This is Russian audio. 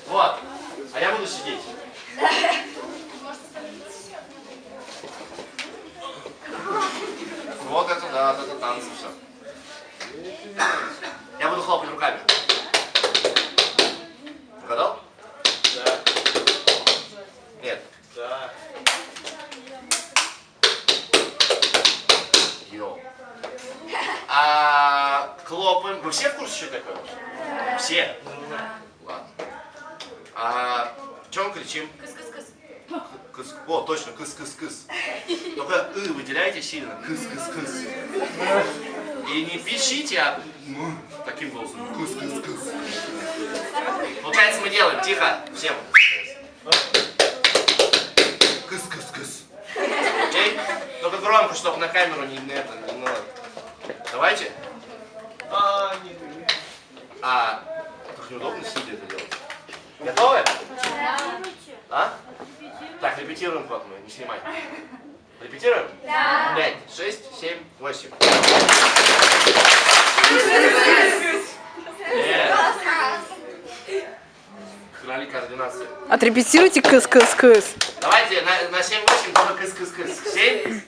Вот. А я буду сидеть. Вот это да, это танцы все. Я буду хлопать руками. Угадал? Да. Нет. Да. Йоу. Хлопаем. Вы все в курсе, что такое? Все? Ладно. Чем кричим? Кыс. О, точно, кыс-кыс-кыс. Только выделяйте сильно. Кыс-кыс-кыс. И не пищите, а таким голосом. Кыс-кыс-кыс. Получается, мы делаем. Тихо. Всем. Кыс-кыс-кыс. Окей? Только громко, чтобы на камеру не это. Не надо. Давайте. Так неудобно сидя это делать. Готовы? А? Так, репетируем ход мы, не снимай. Репетируем? Да. 5, 6, 7, 8. Крали координации. Отрепетируйте кыс-кыс-кыс. Давайте на 7-8 только кыс-кыс-кыс. 7.